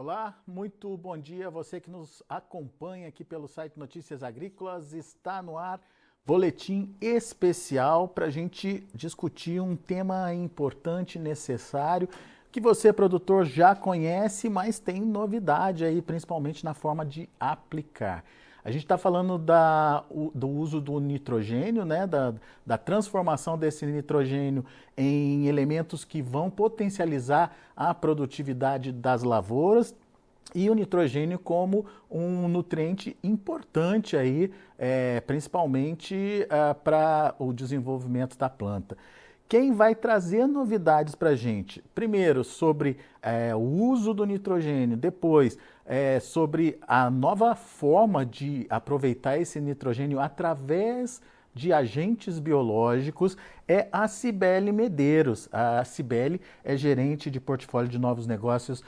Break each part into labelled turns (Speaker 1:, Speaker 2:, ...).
Speaker 1: Olá, muito bom dia. Você que nos acompanha aqui pelo site Notícias Agrícolas, está no ar boletim especial para a gente discutir um tema importante, necessário, que você, produtor, já conhece, mas tem novidade aí, principalmente na forma de aplicar. A gente está falando do uso do nitrogênio, né, da transformação desse nitrogênio em elementos que vão potencializar a produtividade das lavouras e o nitrogênio como um nutriente importante aí, principalmente para o desenvolvimento da planta. Quem vai trazer novidades para a gente? Primeiro, sobre o uso do nitrogênio, depois, sobre a nova forma de aproveitar esse nitrogênio através de agentes biológicos, é a Cibele Medeiros. A Cibele é gerente de portfólio de novos negócios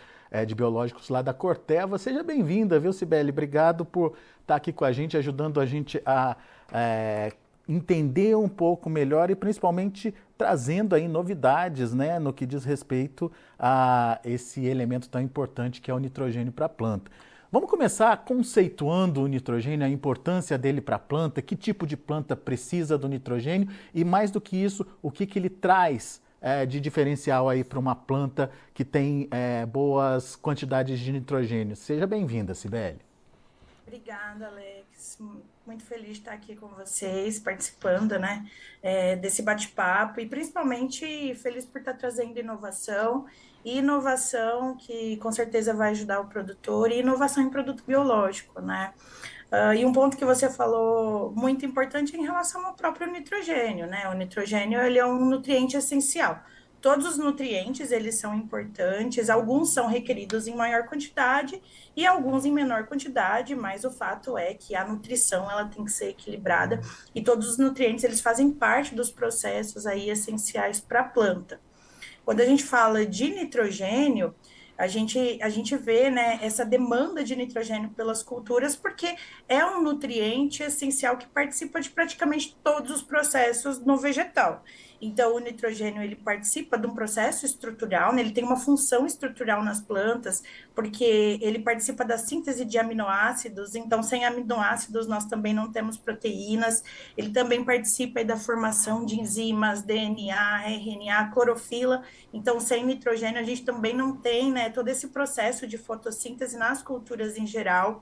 Speaker 1: de biológicos lá da Corteva. Seja bem-vinda, viu, Cibele? Obrigado por estar aqui com a gente, ajudando a gente a entender um pouco melhor e principalmente trazendo aí novidades, né, no que diz respeito a esse elemento tão importante que é o nitrogênio para a planta. Vamos começar conceituando o nitrogênio, a importância dele para a planta, que tipo de planta precisa do nitrogênio e, mais do que isso, o que ele traz de diferencial aí para uma planta que tem boas quantidades de nitrogênio. Seja bem-vinda, Cibele.
Speaker 2: Obrigada, Alex. Muito feliz de estar aqui com vocês, participando, né, desse bate-papo e principalmente feliz por estar trazendo inovação e inovação que com certeza vai ajudar o produtor e inovação em produto biológico, né? E um ponto que você falou muito importante é em relação ao próprio nitrogênio, né? O nitrogênio, ele é um nutriente essencial. Todos os nutrientes, eles são importantes, alguns são requeridos em maior quantidade e alguns em menor quantidade, mas o fato é que a nutrição, ela tem que ser equilibrada e todos os nutrientes, eles fazem parte dos processos aí essenciais para a planta. Quando a gente fala de nitrogênio, a gente vê, né, essa demanda de nitrogênio pelas culturas, porque é um nutriente essencial que participa de praticamente todos os processos no vegetal. Então, o nitrogênio ele participa de um processo estrutural, né, ele tem uma função estrutural nas plantas, porque ele participa da síntese de aminoácidos, então, sem aminoácidos, nós também não temos proteínas, ele também participa aí da formação de enzimas, DNA, RNA, clorofila. Então, sem nitrogênio, a gente também não tem, né, todo esse processo de fotossíntese nas culturas em geral.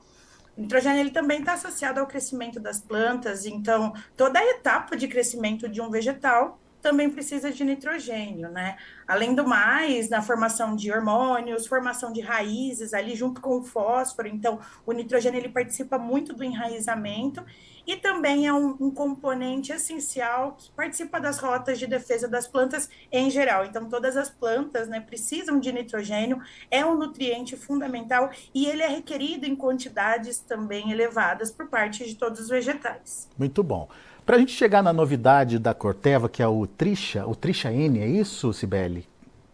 Speaker 2: O nitrogênio ele também está associado ao crescimento das plantas, então toda a etapa de crescimento de um vegetal também precisa de nitrogênio, né? Além do mais, na formação de hormônios, formação de raízes ali junto com o fósforo, então o nitrogênio ele participa muito do enraizamento e também é um componente essencial que participa das rotas de defesa das plantas em geral. Então, todas as plantas, né, precisam de nitrogênio, é um nutriente fundamental e ele é requerido em quantidades também elevadas por parte de todos os vegetais.
Speaker 1: Muito bom. Para a gente chegar na novidade da Corteva, que é o Trisha N, é isso, Cibele?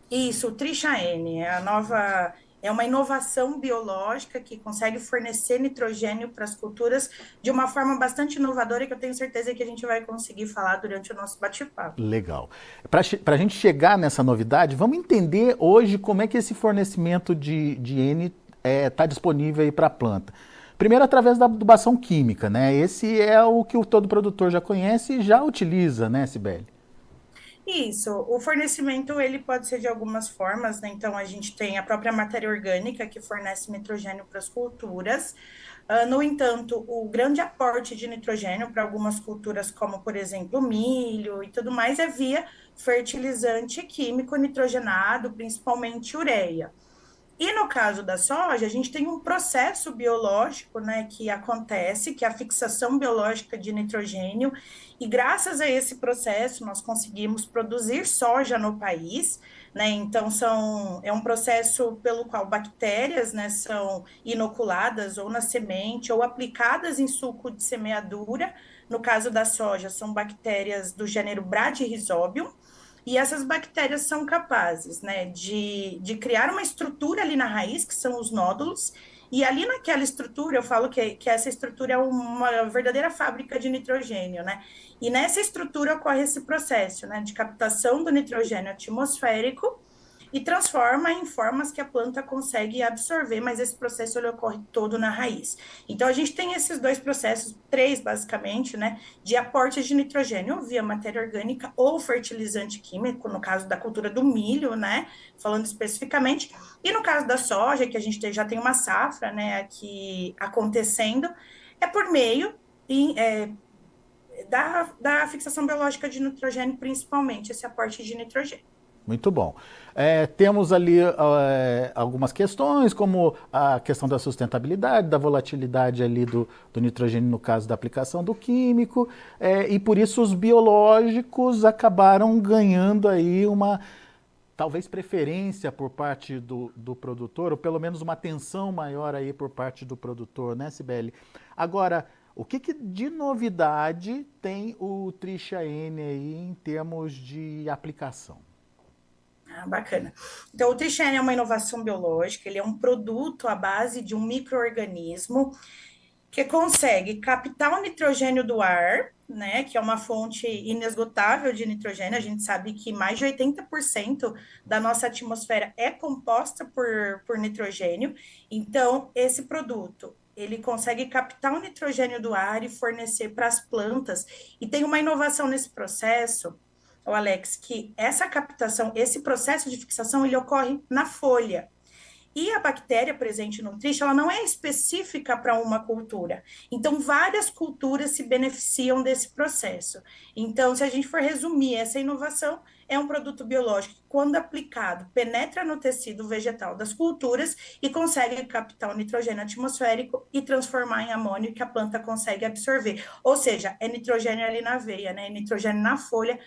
Speaker 2: Isso, o Trisha N é a nova, é uma inovação biológica que consegue fornecer nitrogênio para as culturas de uma forma bastante inovadora que eu tenho certeza que a gente vai conseguir falar durante o nosso bate-papo.
Speaker 1: Legal. Para a gente chegar nessa novidade, vamos entender hoje como é que esse fornecimento de N está disponível aí para a planta. Primeiro, através da adubação química, né? Esse é o que todo produtor já conhece e já utiliza, né, Sibeli?
Speaker 2: Isso, o fornecimento ele pode ser de algumas formas, né? Então a gente tem a própria matéria orgânica que fornece nitrogênio para as culturas. No entanto, o grande aporte de nitrogênio para algumas culturas, como por exemplo milho e tudo mais, é via fertilizante químico nitrogenado, principalmente ureia. E no caso da soja, a gente tem um processo biológico, né, que acontece, que é a fixação biológica de nitrogênio, e graças a esse processo nós conseguimos produzir soja no país, né? Então é um processo pelo qual bactérias, né, são inoculadas ou na semente ou aplicadas em suco de semeadura. No caso da soja, são bactérias do gênero Bradyrhizobium, e essas bactérias são capazes, né, de criar uma estrutura ali na raiz, que são os nódulos, e ali naquela estrutura, eu falo que essa estrutura é uma verdadeira fábrica de nitrogênio, né? E nessa estrutura ocorre esse processo, né, de captação do nitrogênio atmosférico e transforma em formas que a planta consegue absorver, mas esse processo ele ocorre todo na raiz. Então a gente tem esses dois processos, três basicamente, né, de aporte de nitrogênio via matéria orgânica ou fertilizante químico, no caso da cultura do milho, né, falando especificamente, e no caso da soja, que a gente já tem uma safra, né, aqui acontecendo, é por meio da fixação biológica de nitrogênio, principalmente esse aporte de nitrogênio.
Speaker 1: Muito bom. Temos ali algumas questões, como a questão da sustentabilidade, da volatilidade ali do nitrogênio no caso da aplicação do químico, e por isso os biológicos acabaram ganhando aí uma, talvez, preferência por parte do produtor, ou pelo menos uma atenção maior aí por parte do produtor, né, Cibele? Agora, o que de novidade tem o Trisha N aí em termos de aplicação?
Speaker 2: Ah, bacana. Então, o Trichene é uma inovação biológica, ele é um produto à base de um micro-organismo que consegue captar o nitrogênio do ar, né, que é uma fonte inesgotável de nitrogênio. A gente sabe que mais de 80% da nossa atmosfera é composta por nitrogênio. Então, esse produto, ele consegue captar o nitrogênio do ar e fornecer para as plantas. E tem uma inovação nesse processo, o Alex, que essa captação, esse processo de fixação, ele ocorre na folha. E a bactéria presente no trigo, ela não é específica para uma cultura. Então, várias culturas se beneficiam desse processo. Então, se a gente for resumir, essa inovação é um produto biológico que, quando aplicado, penetra no tecido vegetal das culturas e consegue captar o nitrogênio atmosférico e transformar em amônio que a planta consegue absorver. Ou seja, é nitrogênio ali na veia, né? É nitrogênio na folha,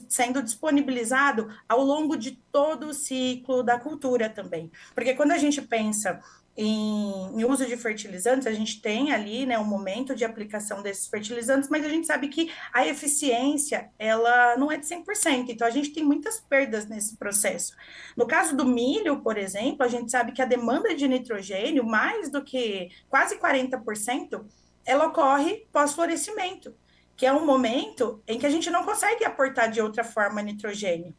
Speaker 2: sendo disponibilizado ao longo de todo o ciclo da cultura também. Porque quando a gente pensa em uso de fertilizantes, a gente tem ali, né, um momento de aplicação desses fertilizantes, mas a gente sabe que a eficiência, ela não é de 100%, então a gente tem muitas perdas nesse processo. No caso do milho, por exemplo, a gente sabe que a demanda de nitrogênio, mais do que quase 40%, ela ocorre pós-florescimento, que é um momento em que a gente não consegue aportar de outra forma nitrogênio.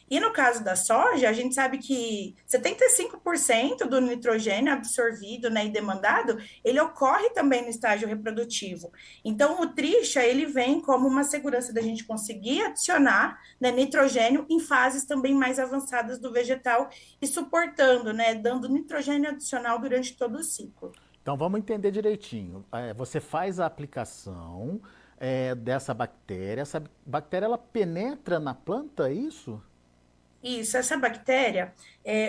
Speaker 2: E no caso da soja, a gente sabe que 75% do nitrogênio absorvido, né, e demandado, ele ocorre também no estágio reprodutivo. Então, o Trisha, ele vem como uma segurança da gente conseguir adicionar, né, nitrogênio em fases também mais avançadas do vegetal e suportando, né, dando nitrogênio adicional durante todo o ciclo.
Speaker 1: Então vamos entender direitinho. Você faz a aplicação dessa bactéria. Essa bactéria ela penetra na planta, é isso?
Speaker 2: Isso, essa bactéria,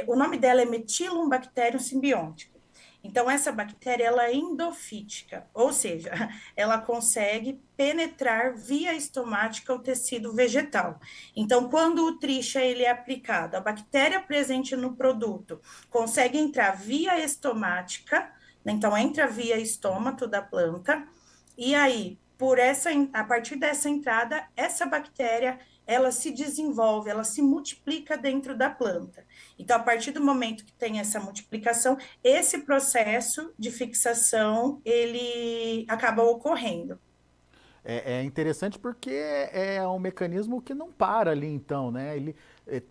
Speaker 2: o nome dela é Methylobacterium simbiótico. Então, essa bactéria, ela é endofítica, ou seja, ela consegue penetrar via estomática o tecido vegetal. Então, quando o Trisha ele é aplicado, a bactéria presente no produto consegue entrar via estomática, né? Então entra via estômago da planta, e aí, a partir dessa entrada, essa bactéria ela se desenvolve, ela se multiplica dentro da planta. Então, a partir do momento que tem essa multiplicação, esse processo de fixação, ele acaba ocorrendo.
Speaker 1: É interessante porque é um mecanismo que não para ali, então, né? Ele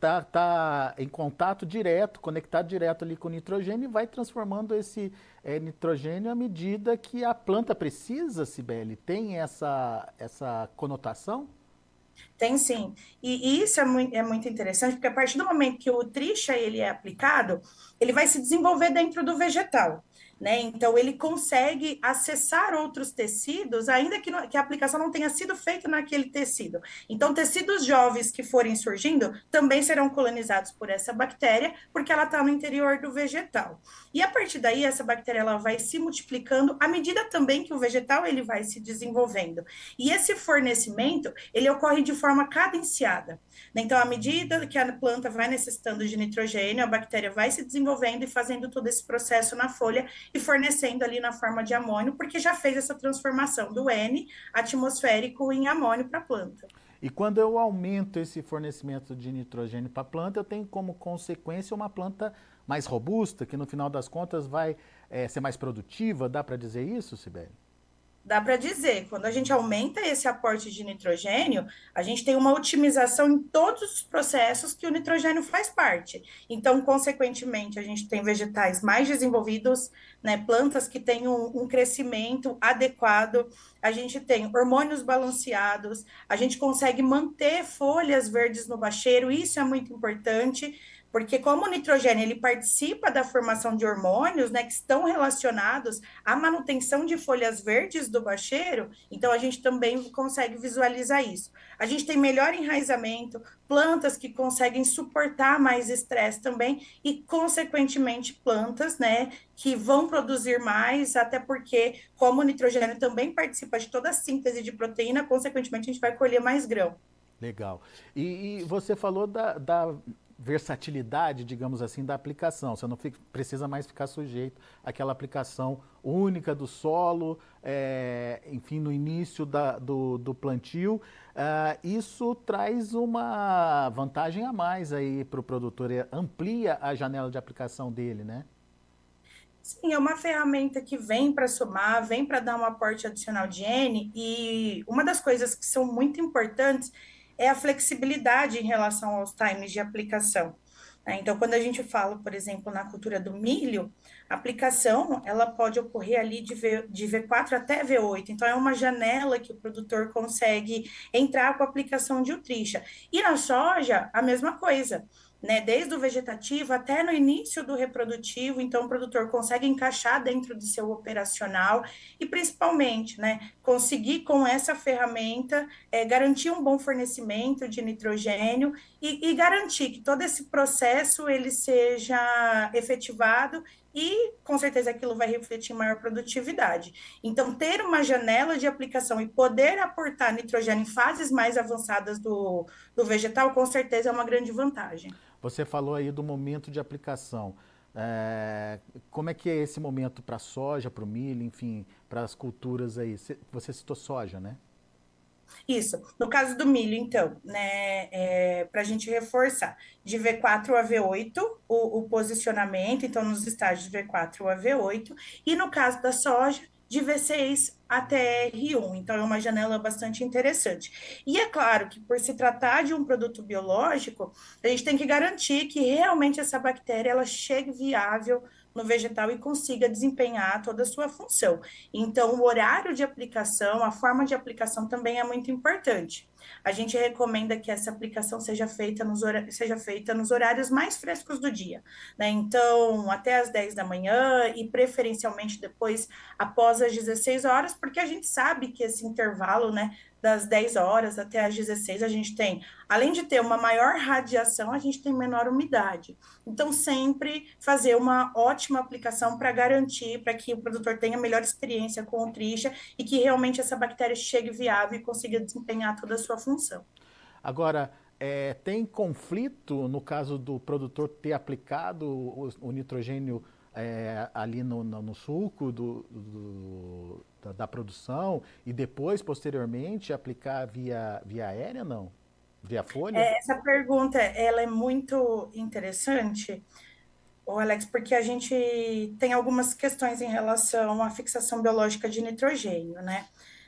Speaker 1: tá em contato direto, conectado direto ali com o nitrogênio e vai transformando esse nitrogênio à medida que a planta precisa, Cibele. Tem essa conotação?
Speaker 2: Tem sim. E isso é muito interessante, porque a partir do momento que o tricha ele é aplicado, ele vai se desenvolver dentro do vegetal, né? Então ele consegue acessar outros tecidos, ainda que a aplicação não tenha sido feita naquele tecido. Então, tecidos jovens que forem surgindo também serão colonizados por essa bactéria, porque ela está no interior do vegetal. E a partir daí, essa bactéria ela vai se multiplicando à medida também que o vegetal ele vai se desenvolvendo. E esse fornecimento, ele ocorre de forma cadenciada, né? Então, à medida que a planta vai necessitando de nitrogênio, a bactéria vai se desenvolvendo e fazendo todo esse processo na folha e fornecendo ali na forma de amônio, porque já fez essa transformação do N atmosférico em amônio para a planta.
Speaker 1: E quando eu aumento esse fornecimento de nitrogênio para a planta, eu tenho como consequência uma planta mais robusta, que no final das contas vai ser mais produtiva, dá para dizer isso, Sibeli?
Speaker 2: Dá para dizer, quando a gente aumenta esse aporte de nitrogênio, a gente tem uma otimização em todos os processos que o nitrogênio faz parte. Então, consequentemente, a gente tem vegetais mais desenvolvidos, né, plantas que têm um crescimento adequado, a gente tem hormônios balanceados, a gente consegue manter folhas verdes no bacheiro, isso é muito importante. Porque como o nitrogênio ele participa da formação de hormônios, né, que estão relacionados a manutenção de folhas verdes do bacheiro, então a gente também consegue visualizar isso. A gente tem melhor enraizamento, plantas que conseguem suportar mais estresse também e, consequentemente, plantas, né, que vão produzir mais, até porque, como o nitrogênio também participa de toda a síntese de proteína, consequentemente, a gente vai colher mais grão.
Speaker 1: Legal. E você falou da versatilidade, digamos assim, da aplicação. Você não precisa mais ficar sujeito àquela aplicação única do solo, enfim, no início do plantio. Isso traz uma vantagem a mais aí para o produtor, amplia a janela de aplicação dele, né?
Speaker 2: Sim, é uma ferramenta que vem para somar, vem para dar um aporte adicional de N, e uma das coisas que são muito importantes é a flexibilidade em relação aos times de aplicação. Né? Então, quando a gente fala, por exemplo, na cultura do milho, a aplicação ela pode ocorrer ali de V4 até V8. Então, é uma janela que o produtor consegue entrar com a aplicação de Utrisha. E na soja, a mesma coisa, né? Desde o vegetativo até no início do reprodutivo, então o produtor consegue encaixar dentro do seu operacional e principalmente, né, conseguir com essa ferramenta garantir um bom fornecimento de nitrogênio e garantir que todo esse processo ele seja efetivado e com certeza aquilo vai refletir em maior produtividade. Então, ter uma janela de aplicação e poder aportar nitrogênio em fases mais avançadas do vegetal, com certeza é uma grande vantagem.
Speaker 1: Você falou aí do momento de aplicação. Como é que é esse momento para a soja, para o milho, enfim, para as culturas aí? Você citou soja, né?
Speaker 2: Isso. No caso do milho, então, né, para a gente reforçar, de V4 a V8, o posicionamento, então, nos estágios de V4 a V8, e no caso da soja, de V6 até R1. Então, é uma janela bastante interessante. E é claro que, por se tratar de um produto biológico, a gente tem que garantir que realmente essa bactéria ela chegue viável no vegetal e consiga desempenhar toda a sua função. Então, o horário de aplicação, a forma de aplicação também é muito importante. A gente recomenda que essa aplicação seja feita nos horários mais frescos do dia, né? Então, até às 10 da manhã e preferencialmente depois, após as 16 horas, porque a gente sabe que esse intervalo, né, das 10 horas até as 16, a gente tem, além de ter uma maior radiação, a gente tem menor umidade. Então, sempre fazer uma ótima aplicação para garantir, para que o produtor tenha melhor experiência com o tricha e que realmente essa bactéria chegue viável e consiga desempenhar toda a sua função.
Speaker 1: Agora, tem conflito no caso do produtor ter aplicado o nitrogênio ali no suco da produção e depois, posteriormente, aplicar via aérea, não? Via folha?
Speaker 2: Essa pergunta, ela é muito interessante, ô Alex, porque a gente tem algumas questões em relação à fixação biológica de nitrogênio, né?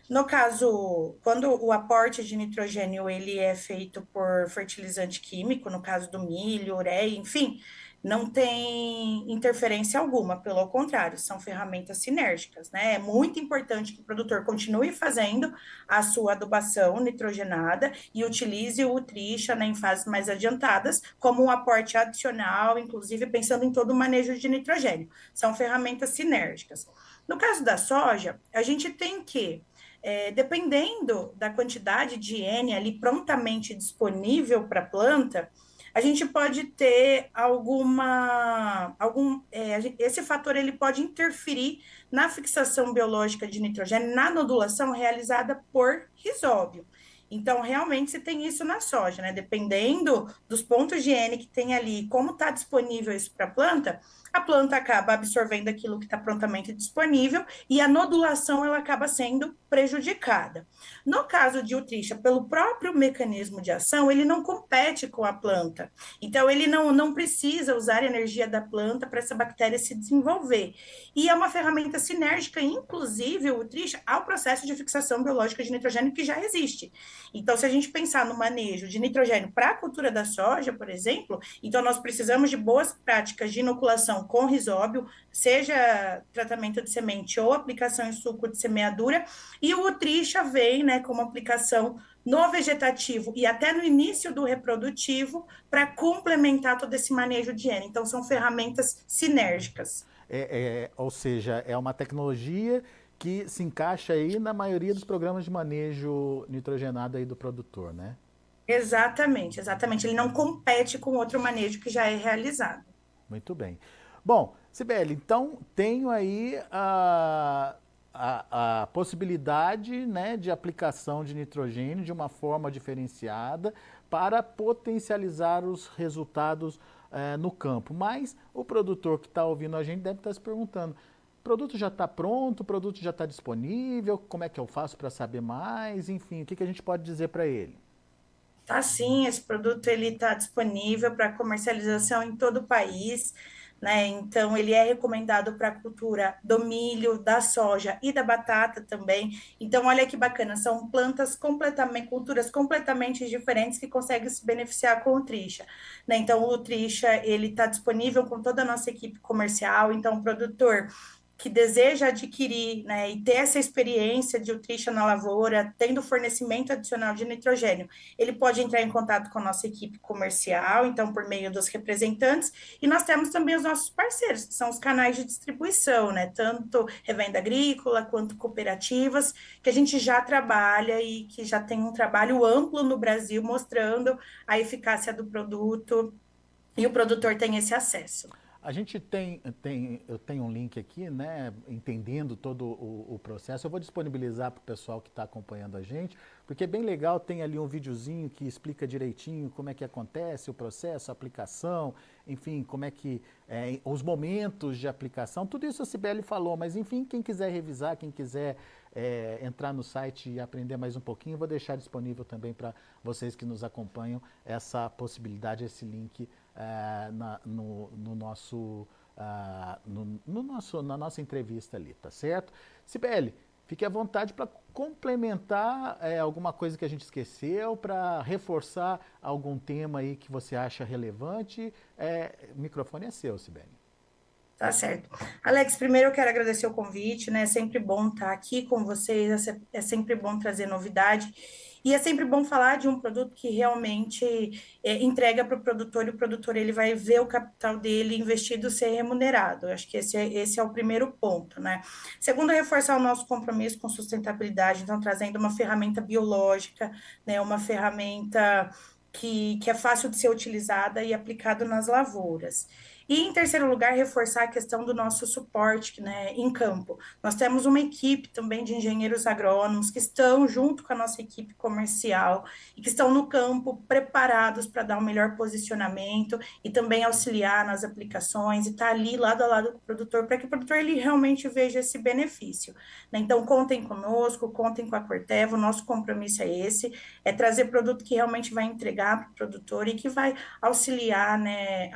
Speaker 2: No caso, quando o aporte de nitrogênio ele é feito por fertilizante químico, no caso do milho, ureia, enfim, não tem interferência alguma, pelo contrário, são ferramentas sinérgicas, né? É muito importante que o produtor continue fazendo a sua adubação nitrogenada e utilize o tricha, né, em fases mais adiantadas como um aporte adicional, inclusive pensando em todo o manejo de nitrogênio. São ferramentas sinérgicas. No caso da soja, a gente tem que dependendo da quantidade de N ali prontamente disponível para a planta, a gente pode ter esse fator ele pode interferir na fixação biológica de nitrogênio, na nodulação realizada por risóbio. Então, realmente, você tem isso na soja, né? Dependendo dos pontos de N que tem ali, como está disponível isso para a planta, a planta acaba absorvendo aquilo que está prontamente disponível e a nodulação ela acaba sendo prejudicada. No caso de Utrisha, pelo próprio mecanismo de ação, ele não compete com a planta. Então, ele não precisa usar a energia da planta para essa bactéria se desenvolver. E é uma ferramenta sinérgica, inclusive, o Utrisha, ao processo de fixação biológica de nitrogênio que já existe. Então, se a gente pensar no manejo de nitrogênio para a cultura da soja, por exemplo, então nós precisamos de boas práticas de inoculação com risóbio, seja tratamento de semente ou aplicação em suco de semeadura, e o Utrisha vem, né, como aplicação no vegetativo e até no início do reprodutivo para complementar todo esse manejo de N. Então, são ferramentas sinérgicas.
Speaker 1: Ou seja, é uma tecnologia que se encaixa aí na maioria dos programas de manejo nitrogenado aí do produtor, né?
Speaker 2: Exatamente, exatamente. Ele não compete com outro manejo que já é realizado.
Speaker 1: Muito bem. Bom, Sibeli, então tenho aí a possibilidade, né, de aplicação de nitrogênio de uma forma diferenciada para potencializar os resultados no campo. Mas o produtor que está ouvindo a gente deve estar se perguntando: o produto já está pronto, o produto já está disponível, como é que eu faço para saber mais? Enfim, o que a gente pode dizer para ele?
Speaker 2: Tá sim, esse produto ele está disponível para comercialização em todo o país, né? Então ele é recomendado para a cultura do milho, da soja e da batata também. Então olha que bacana, são plantas completamente, culturas completamente diferentes que conseguem se beneficiar com o Tricha, né? Então o Tricha ele está disponível com toda a nossa equipe comercial. Então o produtor que deseja adquirir, né, e ter essa experiência de Utrisha na lavoura, tendo fornecimento adicional de nitrogênio, ele pode entrar em contato com a nossa equipe comercial, então por meio dos representantes, e nós temos também os nossos parceiros, que são os canais de distribuição, né, tanto revenda agrícola quanto cooperativas, que a gente já trabalha e que já tem um trabalho amplo no Brasil mostrando a eficácia do produto e o produtor tem esse acesso.
Speaker 1: A gente eu tenho um link aqui, né, entendendo todo o processo. Eu vou disponibilizar para o pessoal que está acompanhando a gente, porque é bem legal, tem ali um videozinho que explica direitinho como é que acontece o processo, a aplicação, enfim, como é que, os momentos de aplicação, tudo isso a Cibele falou, mas enfim, quem quiser revisar, quem quiser entrar no site e aprender mais um pouquinho, eu vou deixar disponível também para vocês que nos acompanham essa possibilidade, esse link no nosso, na nossa entrevista ali, tá certo? Sibeli, fique à vontade para complementar alguma coisa que a gente esqueceu, para reforçar algum tema aí que você acha relevante. O microfone é seu, Sibeli.
Speaker 2: Tá certo. Alex, primeiro eu quero agradecer o convite, né? É sempre bom estar aqui com vocês, é sempre bom trazer novidade. E é sempre bom falar de um produto que realmente entrega para o produtor, e o produtor ele vai ver o capital dele investido ser remunerado. Eu acho que esse é o primeiro ponto, né? Segundo, é reforçar o nosso compromisso com sustentabilidade, então trazendo uma ferramenta biológica, né? Uma ferramenta que é fácil de ser utilizada e aplicada nas lavouras. E, em terceiro lugar, reforçar a questão do nosso suporte, né, em campo. Nós temos uma equipe também de engenheiros agrônomos que estão junto com a nossa equipe comercial e que estão no campo preparados para dar um melhor posicionamento e também auxiliar nas aplicações e estar ali lado a lado com o produtor para que o produtor ele realmente veja esse benefício, né? Então, contem conosco, contem com a Corteva, o nosso compromisso é esse, é trazer produto que realmente vai entregar para o produtor e que vai auxiliar, né,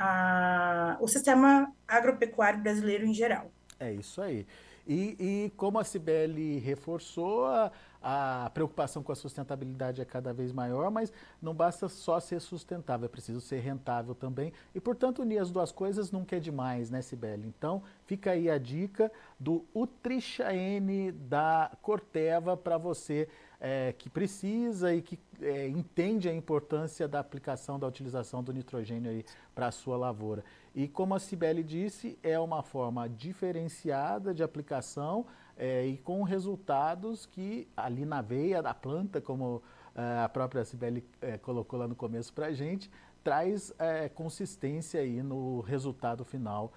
Speaker 2: o sistema agropecuário brasileiro em geral.
Speaker 1: É isso aí. E como a Cibele reforçou, a preocupação com a sustentabilidade é cada vez maior, mas não basta só ser sustentável, é preciso ser rentável também. E, portanto, unir as duas coisas nunca é demais, né, Cibele? Então, fica aí a dica do Utrisha N da Corteva para você que precisa e que entende a importância da aplicação, da utilização do nitrogênio aí para a sua lavoura. E como a Cibele disse, é uma forma diferenciada de aplicação e com resultados que ali na veia da planta, como a própria Cibele colocou lá no começo para a gente, traz consistência aí no resultado final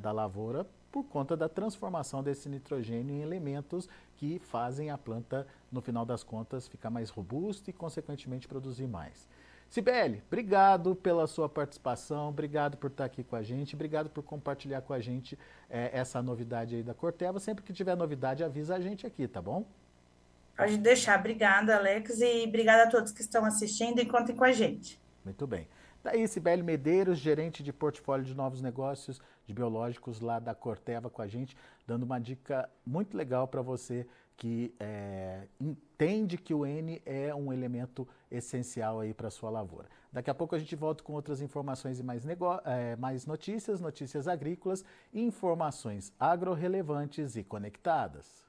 Speaker 1: da lavoura por conta da transformação desse nitrogênio em elementos que fazem a planta, no final das contas, ficar mais robusta e, consequentemente, produzir mais. Cibele, obrigado pela sua participação, obrigado por estar aqui com a gente, obrigado por compartilhar com a gente essa novidade aí da Corteva. Sempre que tiver novidade, avisa a gente aqui, tá bom?
Speaker 2: Pode deixar. Obrigada, Alex, e obrigada a todos que estão assistindo e contem com a gente.
Speaker 1: Muito bem. Daí, Cibele Medeiros, gerente de portfólio de novos negócios de biológicos lá da Corteva com a gente, dando uma dica muito legal para você que entende que o N é um elemento essencial aí para a sua lavoura. Daqui a pouco a gente volta com outras informações e mais notícias, notícias agrícolas, informações agrorelevantes e conectadas.